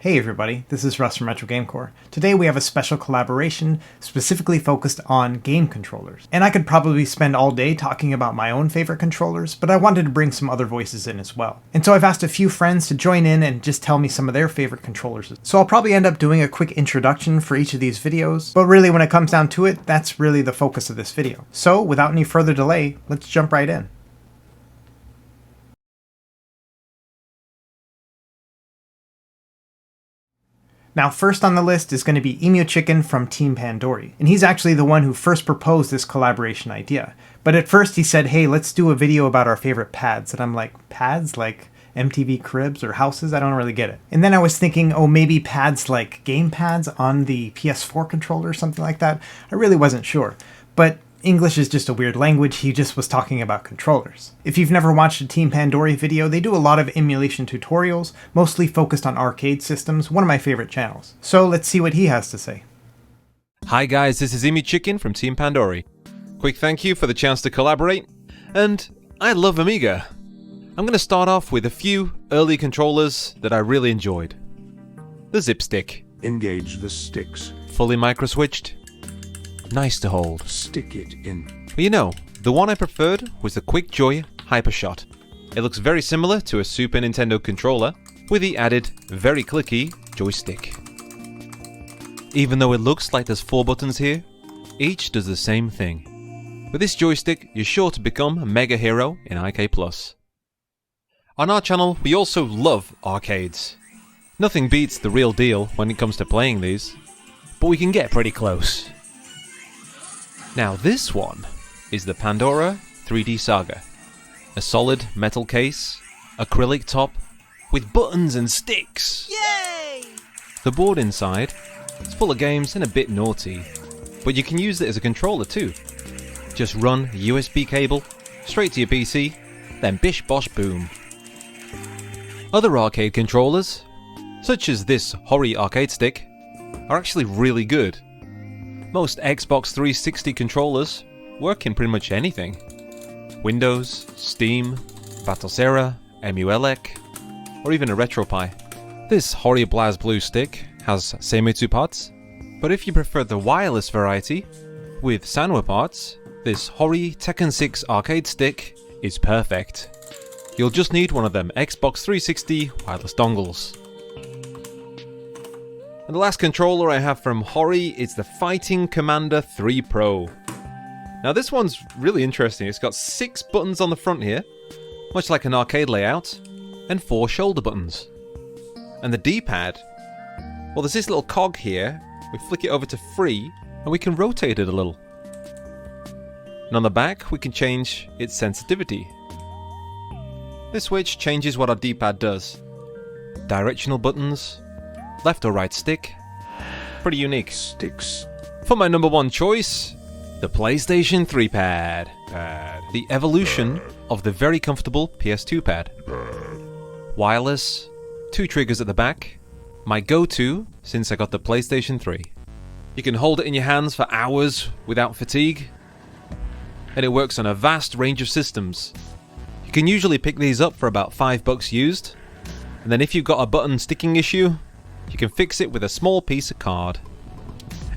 Hey everybody, this is Russ from Retro Game Core. Today we have a special collaboration specifically focused on game controllers. And I could probably spend all day talking about my own favorite controllers, but I wanted to bring some other voices in as well. And so I've asked a few friends to join in and just tell me some of their favorite controllers. So I'll probably end up doing a quick introduction for each of these videos, but really when it comes down to it, that's really the focus of this video. So without any further delay, let's jump right in. Now first on the list is going to be Emu Chicken from Team Pandory, and he's actually the one who first proposed this collaboration idea. But at first he said, hey, let's do a video about our favorite pads, and I'm like, pads? Like MTV Cribs or houses? I don't really get it. And then I was thinking, oh, maybe pads like game pads on the PS4 controller or something like that? I really wasn't sure. But English is just a weird language, he just was talking about controllers. If you've never watched a Team Pandory video, they do a lot of emulation tutorials, mostly focused on arcade systems, one of my favorite channels. So let's see what he has to say. Hi guys, this is Emu Chicken from Team Pandory. Quick thank you for the chance to collaborate, and I love Amiga. I'm going to start off with a few early controllers that I really enjoyed. The Zip Stick. Engage the sticks. Fully micro-switched. Nice to hold. Stick it in. But you know, the one I preferred was the Quick Joy Hypershot. It looks very similar to a Super Nintendo controller, with the added, very clicky joystick. Even though it looks like there's 4 buttons here, each does the same thing. With this joystick, you're sure to become a mega hero in IK+. On our channel, we also love arcades. Nothing beats the real deal when it comes to playing these, but we can get pretty close. Now this one is the Pandora 3D Saga. A solid metal case, acrylic top, with buttons and sticks. Yay! The board inside is full of games and a bit naughty, but you can use it as a controller too. Just run a USB cable straight to your PC, then bish bosh boom. Other arcade controllers, such as this Hori arcade stick, are actually really good. Most Xbox 360 controllers work in pretty much anything. Windows, Steam, Battlesera, EmuElec, or even a RetroPie. This Hori BlazBlue stick has Seimitsu parts, but if you prefer the wireless variety, with Sanwa parts, this Hori Tekken 6 arcade stick is perfect. You'll just need one of them Xbox 360 wireless dongles. And the last controller I have from Hori is the Fighting Commander 3 Pro. Now this one's really interesting. It's got 6 buttons on the front here, much like an arcade layout, and 4 shoulder buttons. And the D-pad, well, there's this little cog here. We flick it over to free, and we can rotate it a little. And on the back, we can change its sensitivity. This switch changes what our D-pad does. Directional buttons, left or right stick. Pretty unique. Sticks. For my number one choice, the PlayStation 3 pad. The evolution of the very comfortable PS2 pad. Wireless, 2 triggers at the back. My go-to since I got the PlayStation 3. You can hold it in your hands for hours without fatigue. And it works on a vast range of systems. You can usually pick these up for about $5 used. And then if you've got a button sticking issue, you can fix it with a small piece of card.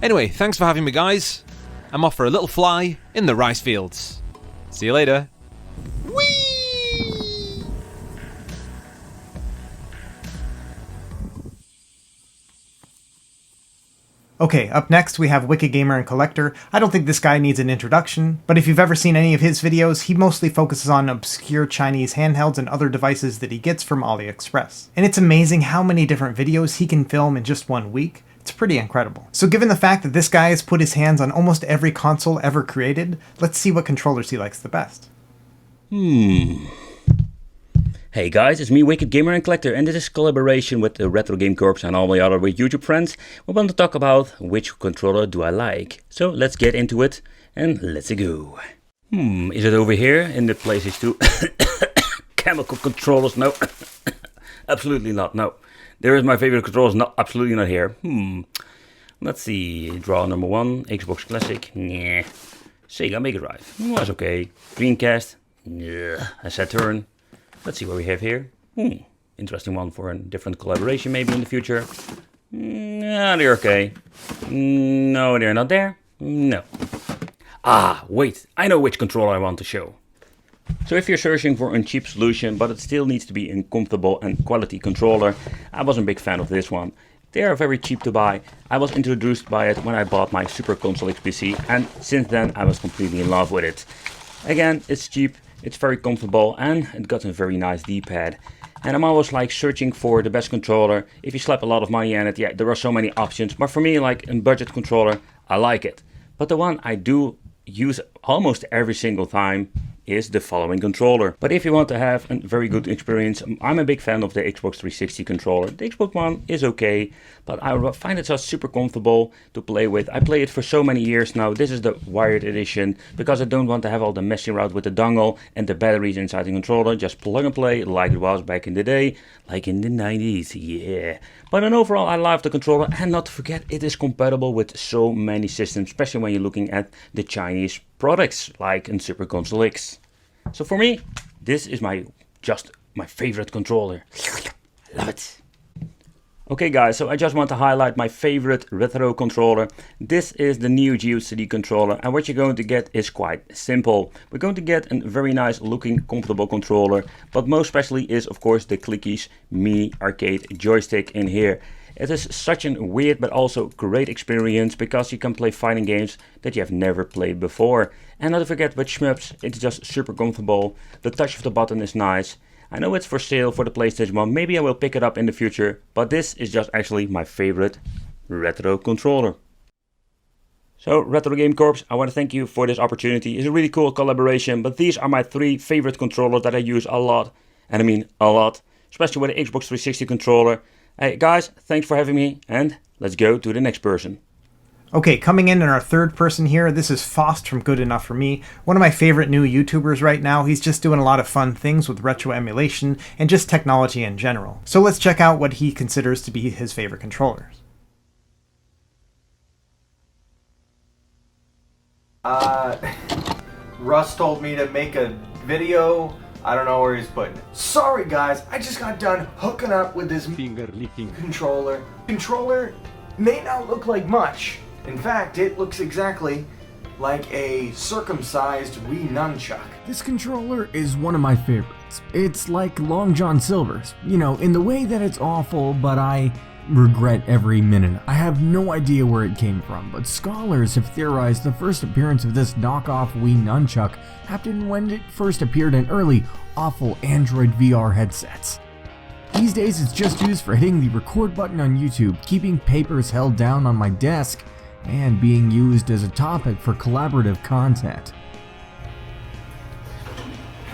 Anyway, thanks for having me guys. I'm off for a little fly in the rice fields. See you later. Whee! Okay, up next we have Wicked Gamer and Collector. I don't think this guy needs an introduction, but if you've ever seen any of his videos, he mostly focuses on obscure Chinese handhelds and other devices that he gets from AliExpress. And it's amazing how many different videos he can film in just 1 week. It's pretty incredible. So given the fact that this guy has put his hands on almost every console ever created, let's see what controllers he likes the best. Hey guys, it's me, Wicked Gamer and Collector, and this is collaboration with the Retro Game Corps and all my other YouTube friends. We want to talk about which controller do I like. So let's get into it and let's go. Is it over here in the PlayStation 2? Chemical controllers? No, absolutely not. No, there is my favorite controllers. Not absolutely not here. Let's see. Draw number 1, Xbox Classic. Nah. Sega Mega Drive. That's okay. Dreamcast. Yeah. A Saturn. Let's see what we have here. Interesting one for a different collaboration maybe in the future. Yeah, they're okay. No, they're not there. No. Ah, wait, I know which controller I want to show. So if you're searching for a cheap solution, but it still needs to be a comfortable and quality controller, I wasn't a big fan of this one. They are very cheap to buy. I was introduced by it when I bought my Super Console XPC, and since then I was completely in love with it. Again, it's cheap, it's very comfortable, and it got a very nice D-pad. And I'm always like searching for the best controller. If you slap a lot of money on it, yeah, there are so many options. But for me, like a budget controller, I like it. But the one I do use almost every single time is the following controller. But if you want to have a very good experience, I'm a big fan of the Xbox 360 controller. The Xbox One is okay, but I find it just super comfortable to play with. I play it for so many years now. This is the wired edition because I don't want to have all the messing around with the dongle and the batteries inside the controller. Just plug and play like it was back in the day, like in the 90s, yeah. But in overall, I love the controller, and not to forget, it is compatible with so many systems, especially when you're looking at the Chinese products like in Super Console X. So for me, this is just my favorite controller. Love it. Okay guys, so I just want to highlight my favorite retro controller. This is the Neo Geo CD controller, and what you're going to get is quite simple. We're going to get a very nice looking comfortable controller, but most especially is of course the Clickies Mini Arcade joystick in here. It is such a weird but also great experience because you can play fighting games that you have never played before. And not to forget with shmups, it's just super comfortable. The touch of the button is nice. I know it's for sale for the PlayStation 1, maybe I will pick it up in the future, but this is just actually my favorite retro controller. So Retro Game Corps, I want to thank you for this opportunity. It's a really cool collaboration, but these are my 3 favorite controllers that I use a lot. And I mean a lot, especially with the Xbox 360 controller. Hey guys, thanks for having me, and let's go to the next person. Okay, coming in our third person here, this is Faust from Good Enough For Me, one of my favorite new YouTubers right now. He's just doing a lot of fun things with retro emulation and just technology in general. So let's check out what he considers to be his favorite controllers. Russ told me to make a video. I don't know where he's putting it. Sorry guys, I just got done hooking up with this Finger licking. controller. Controller may not look like much. In fact, it looks exactly like a circumcised Wii nunchuck. This controller is one of my favorites. It's like Long John Silver's, you know, in the way that it's awful, but I regret every minute. I have no idea where it came from, but scholars have theorized the first appearance of this knockoff Wii nunchuck happened when it first appeared in early, awful Android VR headsets. These days it's just used for hitting the record button on YouTube, keeping papers held down on my desk, and being used as a topic for collaborative content.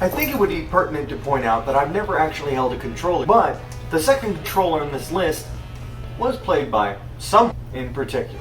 I think it would be pertinent to point out that I've never actually held a controller, but the second controller on this list was played by someone in particular.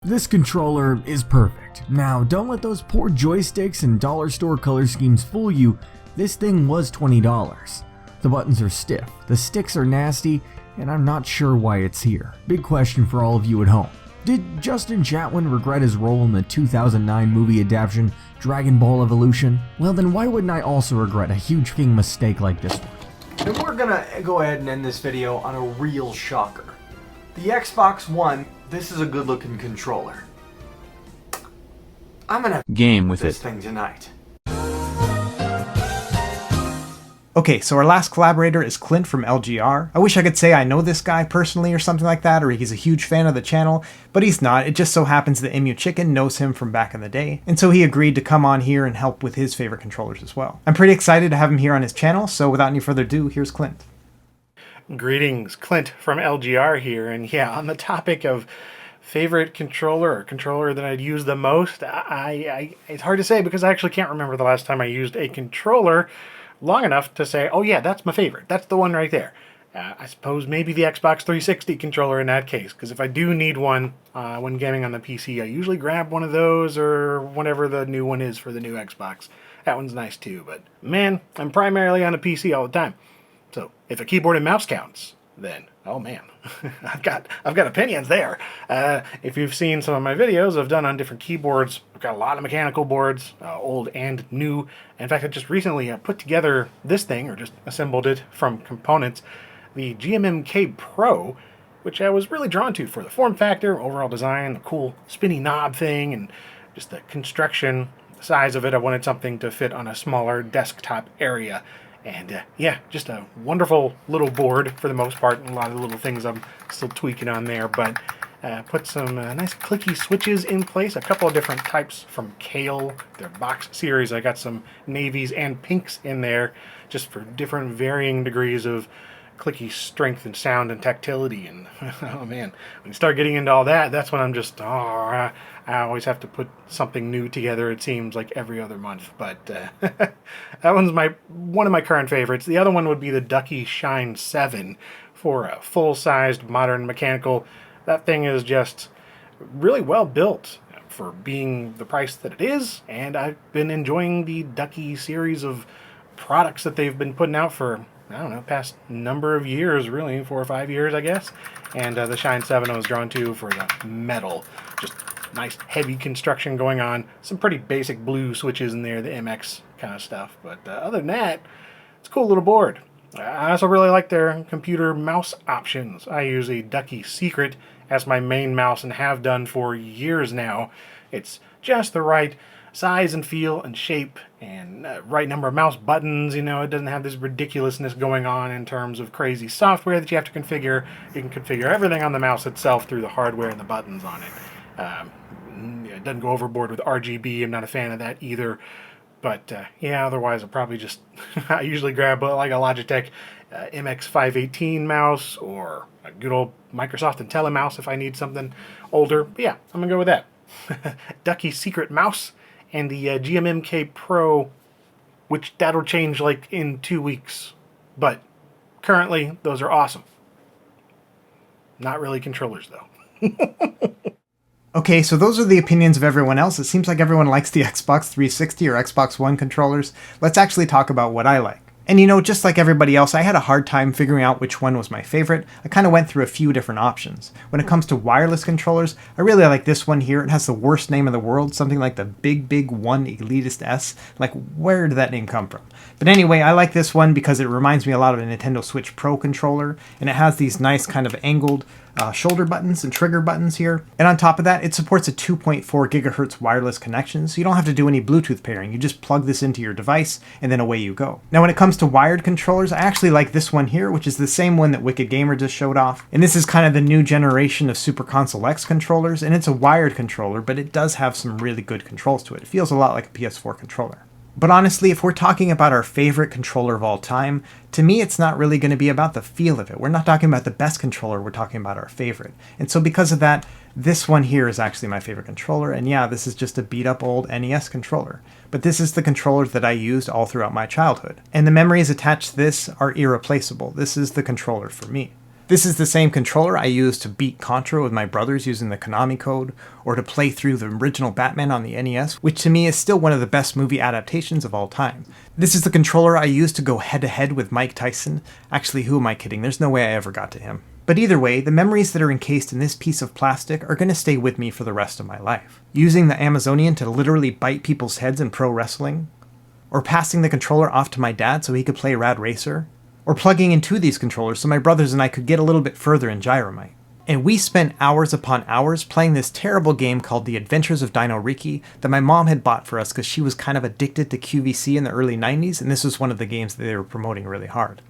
This controller is perfect. Now, don't let those poor joysticks and dollar store color schemes fool you. This thing was $20. The buttons are stiff, the sticks are nasty, and I'm not sure why it's here. Big question for all of you at home. Did Justin Chatwin regret his role in the 2009 movie adaptation Dragon Ball Evolution? Well then why wouldn't I also regret a huge fucking mistake like this one? And we're gonna go ahead and end this video on a real shocker. The Xbox One, this is a good looking controller. I'm gonna Game with this it. thing tonight. Okay, so our last collaborator is Clint from LGR. I wish I could say I know this guy personally or something like that, or he's a huge fan of the channel, but he's not. It just so happens that Emu Chicken knows him from back in the day, and so he agreed to come on here and help with his favorite controllers as well. I'm pretty excited to have him here on his channel, so without any further ado, here's Clint. Greetings, Clint from LGR here, and yeah, on the topic of favorite controller or controller that I'd use the most, it's hard to say because I actually can't remember the last time I used a controller long enough to say, oh yeah, that's my favorite. That's the one right there. I suppose maybe the Xbox 360 controller in that case, because if I do need one when gaming on the PC, I usually grab one of those or whatever the new one is for the new Xbox. That one's nice too, but man, I'm primarily on a PC all the time. So if a keyboard and mouse counts, then. Oh man, I've got opinions there. If you've seen some of my videos I've done on different keyboards, I've got a lot of mechanical boards, old and new. In fact, I just recently put together this thing, or just assembled it from components, the GMMK Pro, which I was really drawn to for the form factor, overall design, the cool spinny knob thing, and just the construction, the size of it. I wanted something to fit on a smaller desktop area. And yeah, just a wonderful little board for the most part, and a lot of the little things I'm still tweaking on there, but put some nice clicky switches in place, a couple of different types from Kale, their box series. I got some navies and pinks in there, just for different varying degrees of clicky strength and sound and tactility. And oh man, when you start getting into all that, that's when I'm just, I always have to put something new together, it seems like every other month. But that one's one of my current favorites. The other one would be the Ducky Shine 7 for a full-sized modern mechanical. That thing is just really well built for being the price that it is, and I've been enjoying the Ducky series of products that they've been putting out for, I don't know, past number of years, really, 4 or 5 years, I guess. And the Shine 7 I was drawn to for the metal. Just nice heavy construction going on. Some pretty basic blue switches in there, the MX kind of stuff. But other than that, it's a cool little board. I also really like their computer mouse options. I use a Ducky Secret as my main mouse and have done for years now. It's just the right size and feel and shape and right number of mouse buttons. You know, it doesn't have this ridiculousness going on in terms of crazy software that you have to configure. You can configure everything on the mouse itself through the hardware and the buttons on it. It doesn't go overboard with RGB. I'm not a fan of that either. But yeah, otherwise I'll probably just I usually grab like a Logitech MX518 mouse or a good old Microsoft IntelliMouse if I need something older. But yeah, I'm gonna go with that. Ducky Secret mouse and the GMMK Pro, which that'll change like in 2 weeks. But currently, those are awesome. Not really controllers though. Okay, so those are the opinions of everyone else. It seems like everyone likes the Xbox 360 or Xbox One controllers. Let's actually talk about what I like. And you know, just like everybody else, I had a hard time figuring out which one was my favorite. I kind of went through a few different options. When it comes to wireless controllers, I really like this one here. It has the worst name in the world, something like the Big One Elitist S. Like, where did that name come from? But anyway, I like this one because it reminds me a lot of a Nintendo Switch Pro controller, and it has these nice kind of angled shoulder buttons and trigger buttons here. And on top of that, it supports a 2.4 gigahertz wireless connection, so you don't have to do any Bluetooth pairing. You just plug this into your device, and then away you go. Now, when it comes to wired controllers, I actually like this one here, which is the same one that Wicked Gamer just showed off. And this is kind of the new generation of Super Console X controllers, and it's a wired controller, but it does have some really good controls to it. It feels a lot like a PS4 controller. But honestly, if we're talking about our favorite controller of all time, to me it's not really going to be about the feel of it. We're not talking about the best controller, we're talking about our favorite. And so because of that, this one here is actually my favorite controller, and yeah, this is just a beat up old NES controller. But this is the controller that I used all throughout my childhood. And the memories attached to this are irreplaceable. This is the controller for me. This is the same controller I used to beat Contra with my brothers using the Konami code, or to play through the original Batman on the NES, which to me is still one of the best movie adaptations of all time. This is the controller I used to go head-to-head with Mike Tyson. Actually, who am I kidding? There's no way I ever got to him. But either way, the memories that are encased in this piece of plastic are going to stay with me for the rest of my life. Using the Amazonian to literally bite people's heads in pro wrestling, or passing the controller off to my dad so he could play Rad Racer, or plugging into these controllers so my brothers and I could get a little bit further in Gyromite. And we spent hours upon hours playing this terrible game called The Adventures of Dino Riki that my mom had bought for us because she was kind of addicted to QVC in the early 90s, and this was one of the games that they were promoting really hard.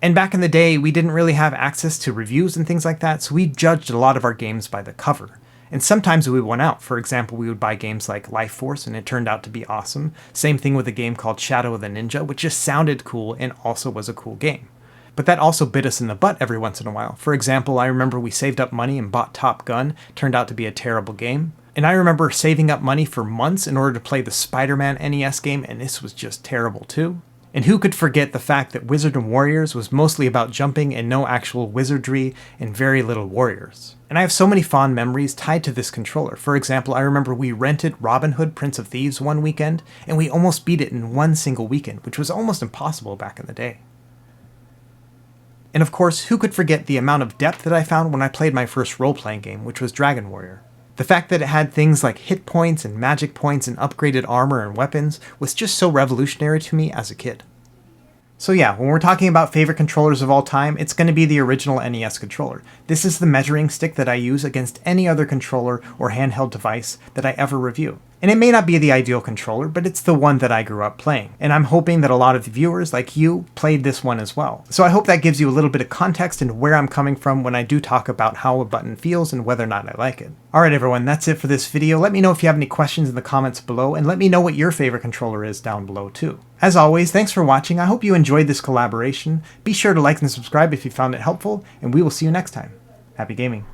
And back in the day, we didn't really have access to reviews and things like that, so we judged a lot of our games by the cover. And sometimes we went out. For example, we would buy games like Life Force, and it turned out to be awesome. Same thing with a game called Shadow of the Ninja, which just sounded cool and also was a cool game. But that also bit us in the butt every once in a while. For example, I remember we saved up money and bought Top Gun. Turned out to be a terrible game. And I remember saving up money for months in order to play the Spider-Man NES game, and this was just terrible too. And who could forget the fact that Wizard and Warriors was mostly about jumping and no actual wizardry and very little warriors. And I have so many fond memories tied to this controller. For example, I remember we rented Robin Hood Prince of Thieves one weekend, and we almost beat it in one single weekend, which was almost impossible back in the day. And of course, who could forget the amount of depth that I found when I played my first role-playing game, which was Dragon Warrior. The fact that it had things like hit points and magic points and upgraded armor and weapons was just so revolutionary to me as a kid. So yeah, when we're talking about favorite controllers of all time, it's going to be the original NES controller. This is the measuring stick that I use against any other controller or handheld device that I ever review. And it may not be the ideal controller, but it's the one that I grew up playing. And I'm hoping that a lot of the viewers, like you, played this one as well. So I hope that gives you a little bit of context and where I'm coming from when I do talk about how a button feels and whether or not I like it. Alright everyone, that's it for this video. Let me know if you have any questions in the comments below, and let me know what your favorite controller is down below too. As always, thanks for watching. I hope you enjoyed this collaboration. Be sure to like and subscribe if you found it helpful, and we will see you next time. Happy gaming.